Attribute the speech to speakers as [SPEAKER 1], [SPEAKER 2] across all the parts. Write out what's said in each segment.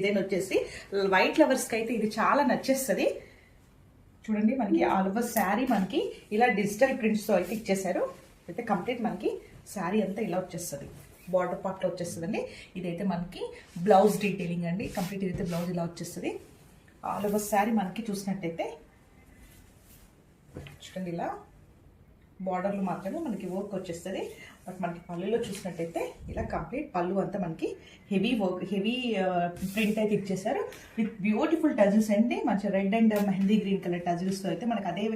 [SPEAKER 1] Design వచ్చేసి white lovers కి అయితే ఇది చాలా నచ్చేస్తుంది. చూడండి మనకి ఆల్ ఓవర్ శారీ మనకి ఇలా డిజిటల్ ప్రింట్స్ తో అయితే ఇచ్చేసారు. అయితే కంప్లీట్ మనకి శారీ అంతా ఇలా వచ్చేస్తుంది, బార్డర్ పార్ట్ లో వచ్చేస్తుందండి. ఇదైతే మనకి బ్లౌజ్ డీటెయిలింగ్ అండి. కంప్లీట్ ఇదైతే బ్లౌజ్ ఇలా వచ్చేస్తుంది. ఆల్ ఓవర్ శారీ మనకి చూసినట్టయితే చూడండి ఇలా బార్డర్లు మాత్రమే మనకి వర్క్ వచ్చేస్తుంది. బట్ మనకి పళ్ళులో చూసినట్టయితే ఇలా కంప్లీట్ పళ్ళు అంతా మనకి హెవీ వర్క్, హెవీ ప్రింట్ అయితే ఇచ్చేసారు విత్ బ్యూటిఫుల్ టజిల్స్ అండి. మంచి red and mehndi green colour టజిల్స్తో అయితే మనకి అదే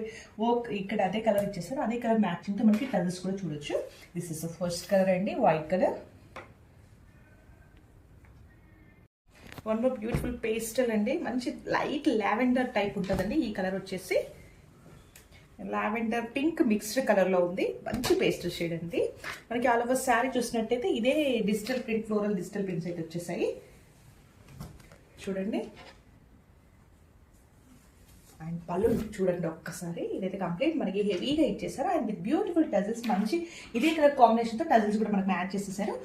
[SPEAKER 1] వర్క్ ఇక్కడ అదే కలర్ ఇచ్చేసారు. అదే కలర్ మ్యాచింగ్తో మనకి టజిల్స్ కూడా చూడొచ్చు. This is the first colour అండి, white colour. One more beautiful pastel అండి, మంచి లైట్ లావెండర్ టైప్ ఉంటుందండి. ఈ కలర్ వచ్చేసి లావెండర్ పింక్ మిక్స్డ్ కలర్ లో ఉంది, మంచి పేస్టల్ షేడ్ అండి. మనకి ఆల్ ఓవర్ శారీ చూసినట్టయితే ఇదే digital print, floral digital prints అయితే వచ్చేసాయి. చూడండి అండ్ పళ్ళు చూడండి ఒక్కసారి. ఇదైతే కంప్లీట్ మనకి హెవీగా ఇచ్చేసారు అండ్ విత్ బ్యూటిఫుల్ టజిల్స్, మంచి ఇదే కలర్ కాంబినేషన్తో టజిల్స్ కూడా మనకి మ్యాచ్ చేసేసారు.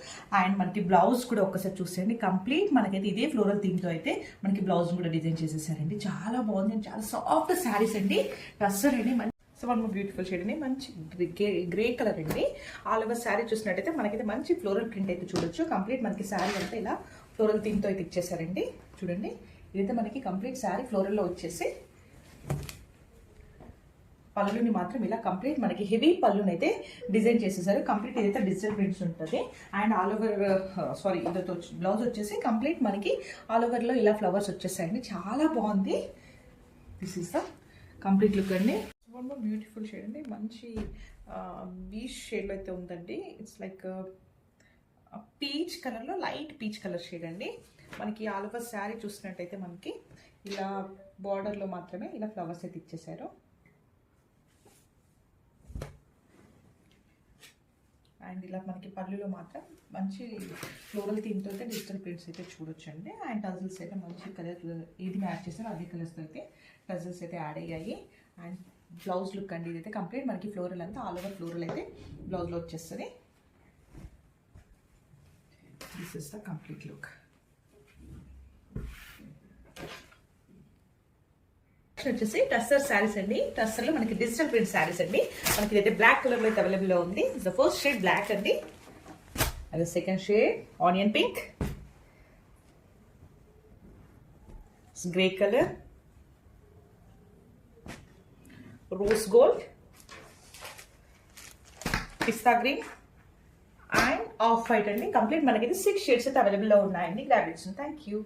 [SPEAKER 1] అండ్ మనకి బ్లౌజ్ కూడా ఒక్కసారి చూసేయండి. కంప్లీట్ మనకైతే ఇదే ఫ్లోరల్ థీమ్తో అయితే మనకి బ్లౌజ్ కూడా డిజైన్ చేసేసారండి. చాలా బాగుంది, చాలా సాఫ్ట్ శారీస్ అండి. టస్సర్ అండి, so one more beautiful shade అండి, మంచి గ్రే కలర్ అండి. ఆల్ ఓవర్ శారీ చూసినట్టయితే మనకైతే మంచి ఫ్లోరల్ ప్రింట్ అయితే చూడొచ్చు. కంప్లీట్ మనకి శారీ అంతా ఇలా ఫ్లోరల్ థీమ్తో అయితే ఇచ్చేసారండి. చూడండి ఇదైతే మనకి కంప్లీట్ శారీ ఫ్లోరల్లో వచ్చేసి పళ్ళుని మాత్రం ఇలా కంప్లీట్ మనకి హెవీ పళ్ళుని అయితే డిజైన్ చేసేసారు. కంప్లీట్ ఇదైతే డిజిటల్ ప్రింట్స్ ఉంటుంది. అండ్ ఆల్ ఓవర్ ఇదైతే బ్లౌజ్ వచ్చేసి కంప్లీట్ మనకి ఆల్ ఓవర్లో ఇలా ఫ్లవర్స్ వచ్చేసాయండి. చాలా బాగుంది. This is the complete look అండి. వన్ మోర్ బ్యూటిఫుల్ షేడ్ అండి, మంచి బీచ్ షేడ్లో అయితే ఉందండి. ఇట్స్ లైక్ పీచ్ కలర్లో లైట్ పీచ్ కలర్ షేడ్ అండి. మనకి ఆల్ ఓవర్ శారీ చూసినట్టయితే మనకి ఇలా బార్డర్లో మాత్రమే ఇలా ఫ్లవర్స్ అయితే ఇచ్చేసారు. అండ్ ఇలా మనకి పళ్ళులో మాత్రం మంచి ఫ్లోరల్ థీమ్తో అయితే డిజిటల్ ప్రింట్స్ అయితే చూడొచ్చండి. అండ్ టజిల్స్ అయితే మంచి కలర్ ఇది మ్యాచ్ చేశారు, అదే కలర్స్తో అయితే టజిల్స్ అయితే యాడ్ అయ్యాయి. అండ్ బ్లౌజ్ లుక్ అండి, ఇదైతే కంప్లీట్ మనకి ఫ్లోరల్ అంతా ఆల్ ఓవర్ ఫ్లోరల్ అయితే బ్లౌజ్లో వచ్చేస్తుంది. This is the complete look. వచ్చేసి టస్సర్ శారీస్ అండి. టస్సర్లో మనకి డిజిటల్ ప్రింట్ శారీస్ అండి. మనకి ఇదైతే బ్లాక్ కలర్లో అయితే అవైలబుల్లో ఉంది. ద ఫస్ట్ షేడ్ బ్లాక్ అండి, and second shade onion pink, grey colour, rose gold, pista green and off white అండి. కంప్లీట్ మనకి 6 షేడ్స్ అయితే అవైలబుల్లో ఉన్నాయండి. గ్రాడ్యుయేషన్. Thank you.